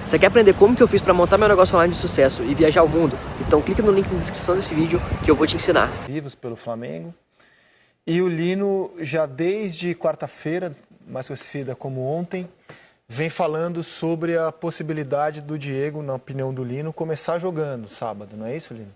Você quer aprender como que eu fiz para montar meu negócio online de sucesso e viajar o mundo? Então clica no link na descrição desse vídeo que eu vou te ensinar. Vivos pelo Flamengo. E o Lino, já desde quarta-feira, mais conhecida como ontem, vem falando sobre a possibilidade do Diego, na opinião do Lino, começar jogando sábado, não é isso, Lino?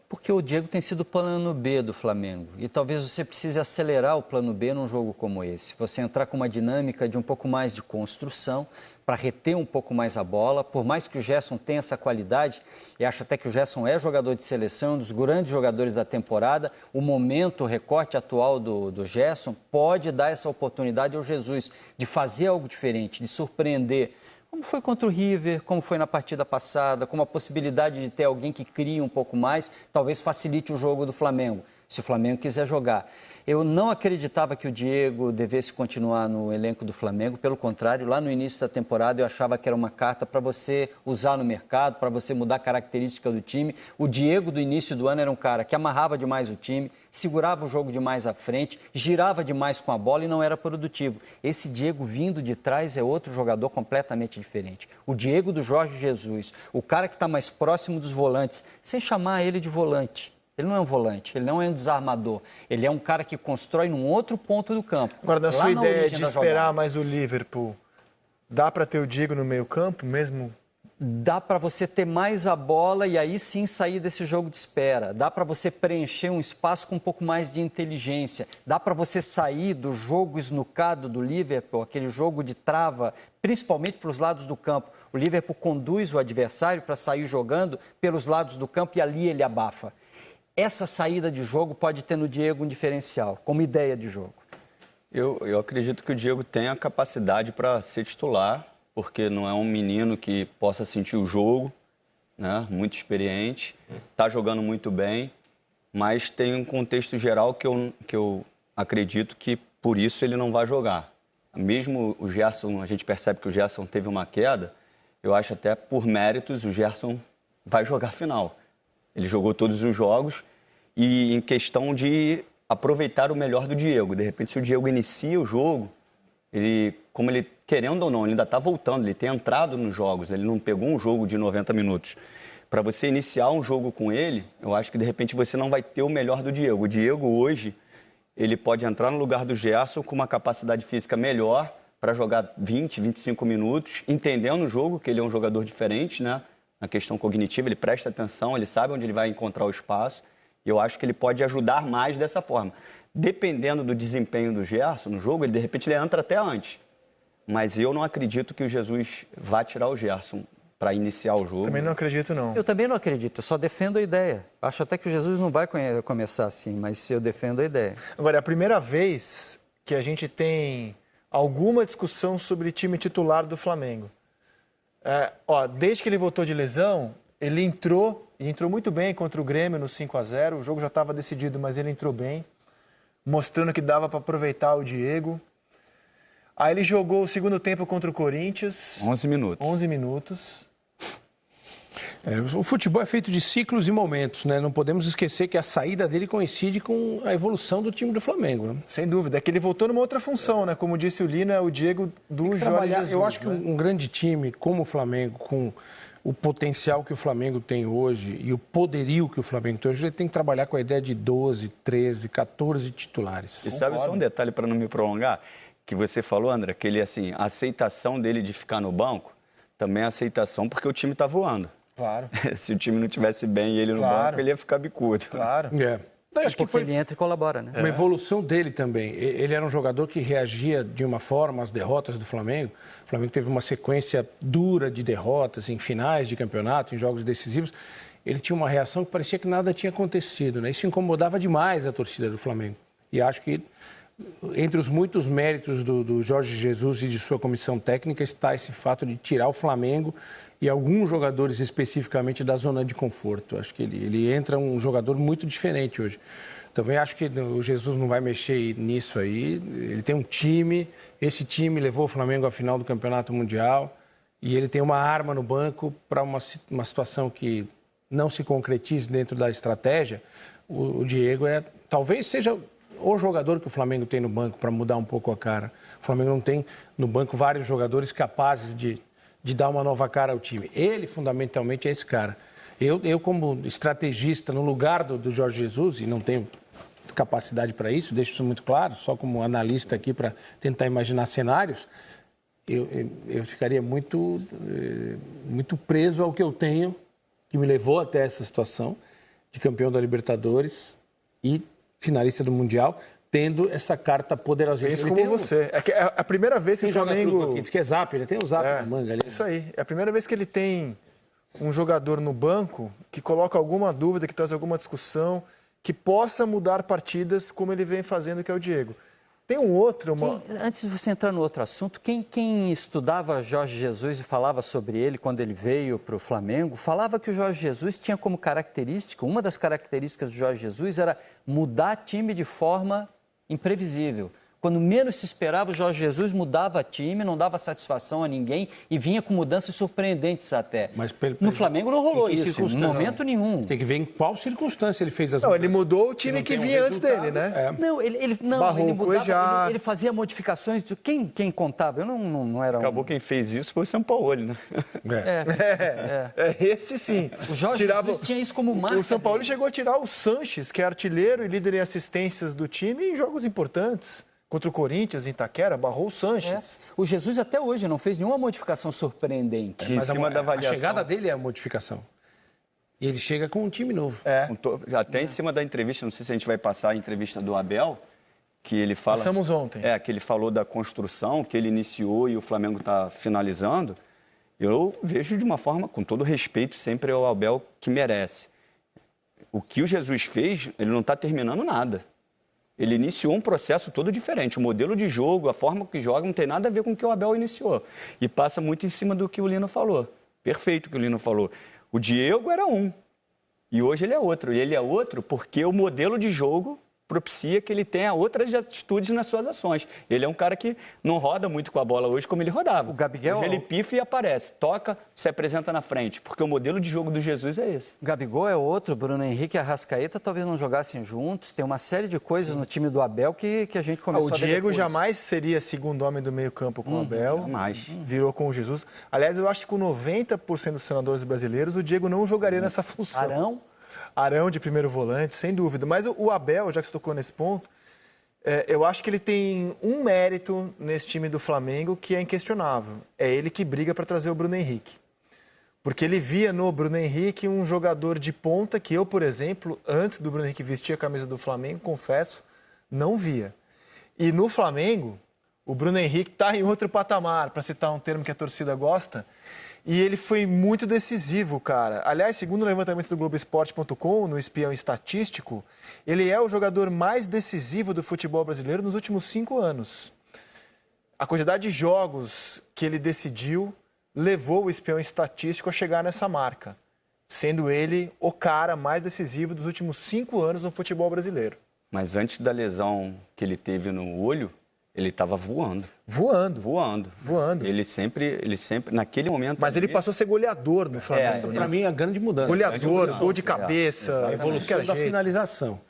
Porque o Diego tem sido o plano B do Flamengo e talvez você precise acelerar o plano B num jogo como esse. Você entrar com uma dinâmica de um pouco mais de construção para reter um pouco mais a bola. Por mais que o Gerson tenha essa qualidade, e acho até que o Gerson é jogador de seleção, um dos grandes jogadores da temporada, o momento, o recorte atual do Gerson pode dar essa oportunidade ao Jesus de fazer algo diferente, de surpreender. Como foi contra o River, como foi na partida passada, com a possibilidade de ter alguém que crie um pouco mais, talvez facilite o jogo do Flamengo, se o Flamengo quiser jogar. Eu não acreditava que o Diego devesse continuar no elenco do Flamengo, pelo contrário, lá no início da temporada eu achava que era uma carta para você usar no mercado, para você mudar a característica do time. O Diego do início do ano era um cara que amarrava demais o time, segurava o jogo demais à frente, girava demais com a bola e não era produtivo. Esse Diego vindo de trás é outro jogador completamente diferente. O Diego do Jorge Jesus, o cara que está mais próximo dos volantes, sem chamar ele de volante. Ele não é um volante, ele não é um desarmador. Ele é um cara que constrói num outro ponto do campo. Agora, na sua ideia de esperar mais o Liverpool, dá para ter o Diego no meio campo mesmo? Dá para você ter mais a bola e aí sim sair desse jogo de espera. Dá para você preencher um espaço com um pouco mais de inteligência. Dá para você sair do jogo esnucado do Liverpool, aquele jogo de trava, principalmente para os lados do campo. O Liverpool conduz o adversário para sair jogando pelos lados do campo e ali ele abafa. Essa saída de jogo pode ter no Diego um diferencial, como ideia de jogo. Eu acredito que o Diego tem a capacidade para ser titular, porque não é um menino que possa sentir o jogo, né? Muito experiente, está jogando muito bem, mas tem um contexto geral que eu acredito que por isso ele não vai jogar. Mesmo o Gerson, a gente percebe que o Gerson teve uma queda, eu acho até por méritos o Gerson vai jogar a final. Ele jogou todos os jogos e em questão de aproveitar o melhor do Diego. De repente, se o Diego inicia o jogo, como ele, querendo ou não, ele ainda está voltando, ele tem entrado nos jogos, ele não pegou um jogo de 90 minutos. Para você iniciar um jogo com ele, eu acho que de repente você não vai ter o melhor do Diego. O Diego hoje, ele pode entrar no lugar do Gerson com uma capacidade física melhor para jogar 20, 25 minutos, entendendo o jogo, que ele é um jogador diferente, né? Na questão cognitiva, ele presta atenção, ele sabe onde ele vai encontrar o espaço. E eu acho que ele pode ajudar mais dessa forma. Dependendo do desempenho do Gerson no jogo, ele de repente ele entra até antes. Mas eu não acredito que o Jesus vá tirar o Gerson para iniciar o jogo. Também não acredito, não. Eu também não acredito, eu só defendo a ideia. Acho até que o Jesus não vai começar assim, mas eu defendo a ideia. Agora, é a primeira vez que a gente tem alguma discussão sobre time titular do Flamengo. Desde que ele voltou de lesão, ele entrou muito bem contra o Grêmio no 5-0. O jogo já estava decidido, mas ele entrou bem, mostrando que dava para aproveitar o Diego. Aí ele jogou o segundo tempo contra o Corinthians. 11 minutos. 11 minutos. O futebol é feito de ciclos e momentos, né? Não podemos esquecer que a saída dele coincide com a evolução do time do Flamengo, né? Sem dúvida. É que ele voltou numa outra função, né? Como disse o Lino, é o Diego do Jorge Jesus. Eu acho que um grande time como o Flamengo, com o potencial que o Flamengo tem hoje e o poderio que o Flamengo tem hoje, ele tem que trabalhar com a ideia de 12, 13, 14 titulares. E sabe só um detalhe para não me prolongar? Que você falou, André, que ele, assim, a aceitação dele de ficar no banco, também é aceitação porque o time está voando. Claro. Se o time não estivesse bem e ele no banco, ele ia ficar bicudo. Claro. Acho que foi ele entra e colabora, né? uma evolução dele também. Ele era um jogador que reagia de uma forma às derrotas do Flamengo. O Flamengo teve uma sequência dura de derrotas em finais de campeonato, em jogos decisivos. Ele tinha uma reação que parecia que nada tinha acontecido, né? Isso incomodava demais a torcida do Flamengo. E acho que entre os muitos méritos do Jorge Jesus e de sua comissão técnica está esse fato de tirar o Flamengo e alguns jogadores especificamente da zona de conforto. Acho que ele entra um jogador muito diferente hoje. Também acho que o Jesus não vai mexer nisso aí. Ele tem um time, esse time levou o Flamengo à final do Campeonato Mundial e ele tem uma arma no banco para uma situação que não se concretize dentro da estratégia. O Diego talvez seja o jogador que o Flamengo tem no banco para mudar um pouco a cara. O Flamengo não tem no banco vários jogadores capazes de de dar uma nova cara ao time. Ele, fundamentalmente, é esse cara. Eu como estrategista, no lugar do Jorge Jesus, e não tenho capacidade para isso, deixo isso muito claro, só como analista aqui para tentar imaginar cenários, eu ficaria muito preso ao que eu tenho, que me levou até essa situação de campeão da Libertadores e finalista do Mundial, tendo essa carta poderosíssima. Penso como você. É a primeira vez que o Flamengo... Aqui, diz que é zap, ele tem o zap na manga ali. Isso aí. É a primeira vez que ele tem um jogador no banco que coloca alguma dúvida, que traz alguma discussão, que possa mudar partidas como ele vem fazendo, que é o Diego. Tem um outro... Antes de você entrar no outro assunto, quem estudava Jorge Jesus e falava sobre ele quando ele veio para o Flamengo, falava que o Jorge Jesus tinha como característica, uma das características do Jorge Jesus era mudar time de forma imprevisível. Quando menos se esperava, o Jorge Jesus mudava time, não dava satisfação a ninguém e vinha com mudanças surpreendentes até. Mas no Flamengo não rolou isso, em momento nenhum. Tem que ver em qual circunstância ele fez as Não, mudanças. ele mudou o time que vinha antes dele, né? Não, ele mudava, ele fazia modificações. Quem contava? Eu não era Acabou quem fez isso foi o Sampaoli, né? Esse sim. O Jorge Jesus tinha isso como marca. O São Paulo chegou a tirar o Sanches, que é artilheiro e líder em assistências do time, em jogos importantes. Contra o Corinthians, em Itaquera, barrou o Sanches. O Jesus até hoje não fez nenhuma modificação surpreendente. Em cima da avaliação. A chegada dele é a modificação. E ele chega com um time novo. Até em cima da entrevista, não sei se a gente vai passar a entrevista do Abel, que ele fala... Passamos ontem. Que ele falou da construção, que ele iniciou e o Flamengo está finalizando. Eu vejo de uma forma, com todo respeito, sempre ao Abel que merece. O que o Jesus fez, ele não está terminando nada. Ele iniciou um processo todo diferente. O modelo de jogo, a forma que joga, não tem nada a ver com o que o Abel iniciou. E passa muito em cima do que o Lino falou. Perfeito o que o Lino falou. O Diego era um. E hoje ele é outro. E ele é outro porque o modelo de jogo propicia que ele tenha outras atitudes nas suas ações. Ele é um cara que não roda muito com a bola hoje como ele rodava. O Gabigol... Hoje ele pifa e aparece, toca, se apresenta na frente, porque o modelo de jogo do Jesus é esse. O Gabigol é outro, Bruno Henrique e Arrascaeta talvez não jogassem juntos, tem uma série de coisas no time do Abel que a gente começou a ver. O Diego depois. Jamais seria segundo homem do meio campo com o Abel. Jamais. Virou com o Jesus. Aliás, eu acho que com 90% dos treinadores brasileiros, o Diego não jogaria nessa função. Arão de primeiro volante, sem dúvida. Mas o Abel, já que você tocou nesse ponto, eu acho que ele tem um mérito nesse time do Flamengo que é inquestionável. É ele que briga para trazer o Bruno Henrique. Porque ele via no Bruno Henrique um jogador de ponta que eu, por exemplo, antes do Bruno Henrique vestir a camisa do Flamengo, confesso, não via. E no Flamengo, o Bruno Henrique está em outro patamar, para citar um termo que a torcida gosta. E ele foi muito decisivo, cara. Aliás, segundo o levantamento do Globoesporte.com, no Espião Estatístico, ele é o jogador mais decisivo do futebol brasileiro nos últimos 5 anos. A quantidade de jogos que ele decidiu levou o Espião Estatístico a chegar nessa marca, sendo ele o cara mais decisivo dos últimos 5 anos no futebol brasileiro. Mas antes da lesão que ele teve no olho, ele estava voando. Voando. Ele sempre, naquele momento... Mas ele passou a ser goleador no Flamengo. Essa, para mim, é a grande mudança. Goleador, gol de cabeça. A evolução da finalização.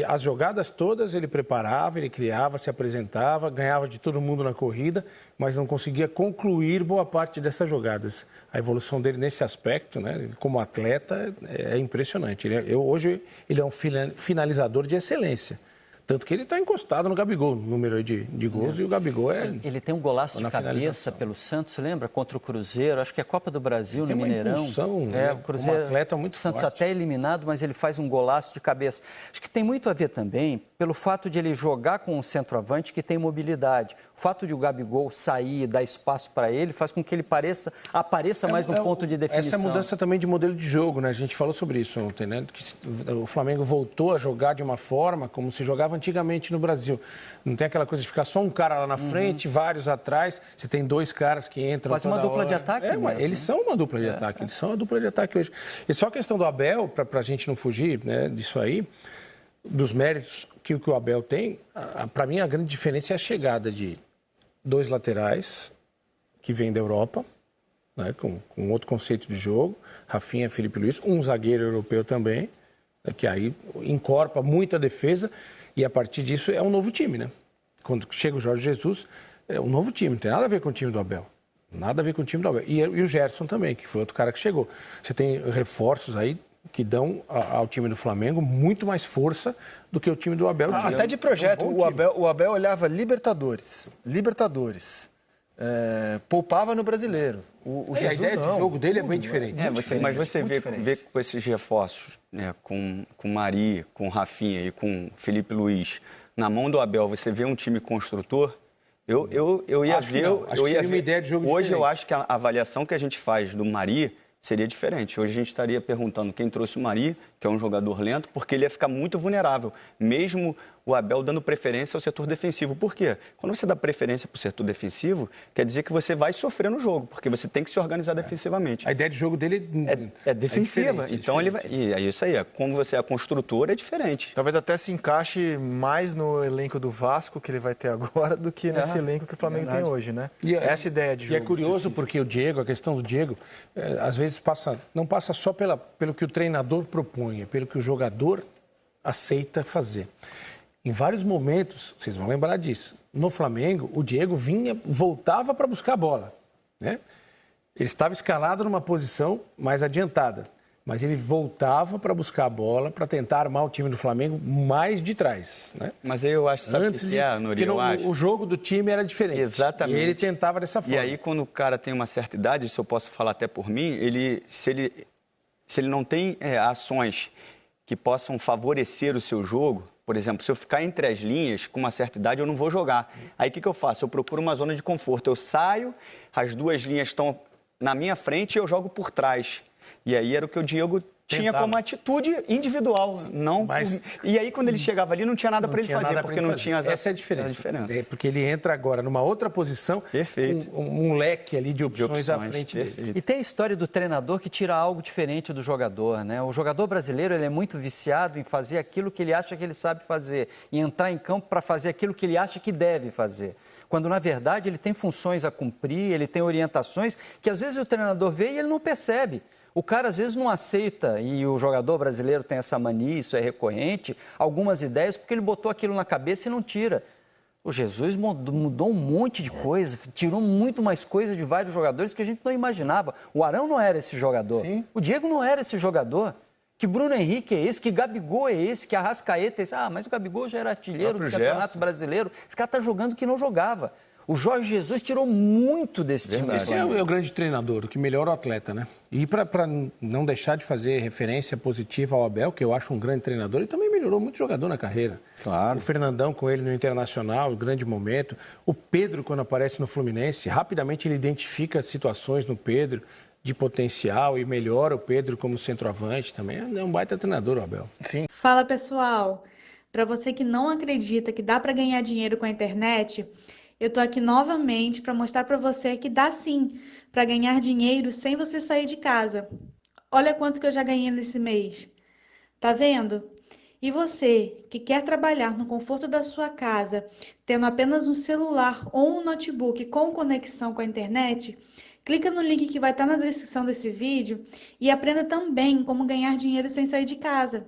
As jogadas todas ele preparava, ele criava, se apresentava, ganhava de todo mundo na corrida, mas não conseguia concluir boa parte dessas jogadas. A evolução dele nesse aspecto, né, como atleta, é impressionante. Hoje ele é um finalizador de excelência. Tanto que ele está encostado no Gabigol, número aí de gols, e o Gabigol Ele tem um golaço de cabeça pelo Santos, lembra? Contra o Cruzeiro, acho que é a Copa do Brasil, no Mineirão. O Cruzeiro, um atleta muito Santos forte. até eliminado, mas ele faz um golaço de cabeça. Acho que tem muito a ver também pelo fato de ele jogar com um centroavante que tem mobilidade. O fato de o Gabigol sair e dar espaço para ele faz com que ele apareça mais no ponto de definição. Essa mudança também de modelo de jogo, né? A gente falou sobre isso ontem, né? Que o Flamengo voltou a jogar de uma forma como se jogava antigamente no Brasil. Não tem aquela coisa de ficar só um cara lá na frente, vários atrás, você tem 2 caras que entram. Quase uma dupla de ataque. Eles são uma dupla de ataque, eles são uma dupla de ataque hoje. E só a questão do Abel, para a gente não fugir, né, disso aí, dos méritos que o Abel tem, para mim a grande diferença é a chegada de 2 laterais que vêm da Europa, né, com outro conceito de jogo, Rafinha, Felipe Luiz, um zagueiro europeu também, que aí encorpa muita defesa, e a partir disso é um novo time, né? Quando chega o Jorge Jesus, é um novo time, não tem nada a ver com o time do Abel. Nada a ver com o time do Abel. E o Gerson também, que foi outro cara que chegou. Você tem reforços aí que dão ao time do Flamengo muito mais força do que o time do Abel. Até de projeto, o Abel olhava Libertadores, poupava no Brasileiro. O A Jesus ideia não. de jogo dele é bem diferente. Mas você vê com esses reforços, né, com Mari, com Rafinha e com Felipe Luiz, na mão do Abel, você vê um time construtor. Eu ia Acho que ver. não. Acho Eu que ia seria uma ver. ideia de jogo Hoje eu diferente. acho que a avaliação que a gente faz do Mari seria diferente. Hoje a gente estaria perguntando quem trouxe o Mari, que é um jogador lento, porque ele ia ficar muito vulnerável, mesmo o Abel dando preferência ao setor defensivo. Por quê? Quando você dá preferência para o setor defensivo, quer dizer que você vai sofrer no jogo, porque você tem que se organizar defensivamente. A ideia de jogo dele É defensiva. diferente, Então ele vai. E é isso aí. Como você é a construtora, é diferente. Talvez até se encaixe mais no elenco do Vasco que ele vai ter agora do que nesse elenco que o Flamengo tem hoje, né? Essa ideia de jogo. E é curioso específico. porque o Diego, a questão do Diego, às vezes não passa só pelo que o treinador propõe, é pelo que o jogador aceita fazer. Em vários momentos, vocês vão lembrar disso, no Flamengo, o Diego voltava para buscar a bola, né? Ele estava escalado numa posição mais adiantada, mas ele voltava para buscar a bola, para tentar armar o time do Flamengo mais de trás, né? Mas aí eu acho, sabe o que é, Nuri? Eu acho. O jogo do time era diferente. Exatamente. E ele tentava dessa forma. E aí, quando o cara tem uma certa idade, isso eu posso falar até por mim, se ele não tem ações que possam favorecer o seu jogo, por exemplo, se eu ficar entre as linhas, com uma certa idade, eu não vou jogar. Aí o que eu faço? Eu procuro uma zona de conforto. Eu saio, as duas linhas estão na minha frente e eu jogo por trás. E aí era o que o Diego tinha como atitude individual. E aí, quando ele chegava ali, não tinha nada para ele fazer, porque não tinha essa é a diferença. Porque ele entra agora numa outra posição, Perfeito. com um leque ali de opções à frente dele. E tem a história do treinador que tira algo diferente do jogador, né? O jogador brasileiro, ele é muito viciado em fazer aquilo que ele acha que ele sabe fazer, em entrar em campo para fazer aquilo que ele acha que deve fazer. Quando, na verdade, ele tem funções a cumprir, ele tem orientações que, às vezes, o treinador vê e ele não percebe. O cara, às vezes, não aceita, e o jogador brasileiro tem essa mania, isso é recorrente, algumas ideias, porque ele botou aquilo na cabeça e não tira. O Jesus mudou um monte de coisa, tirou muito mais coisa de vários jogadores que a gente não imaginava. O Arão não era esse jogador, Sim. O Diego não era esse jogador. Que Bruno Henrique é esse, que Gabigol é esse, que Arrascaeta é esse. Ah, mas o Gabigol já era artilheiro do Campeonato Brasileiro. Esse cara está jogando que não jogava. O Jorge Jesus tirou muito desse time. Esse é o grande treinador, o que melhora o atleta, né? E para não deixar de fazer referência positiva ao Abel, que eu acho um grande treinador, ele também melhorou muito jogador na carreira. Claro. O Fernandão com ele no Internacional, grande momento. O Pedro, quando aparece no Fluminense, rapidamente ele identifica situações no Pedro de potencial e melhora o Pedro como centroavante também. É um baita treinador, o Abel. Sim. Fala, pessoal! Para você que não acredita que dá para ganhar dinheiro com a internet, eu tô aqui novamente para mostrar para você que dá sim para ganhar dinheiro sem você sair de casa. Olha quanto que eu já ganhei nesse mês. Tá vendo? E você que quer trabalhar no conforto da sua casa, tendo apenas um celular ou um notebook com conexão com a internet, clica no link que vai estar na descrição desse vídeo e aprenda também como ganhar dinheiro sem sair de casa.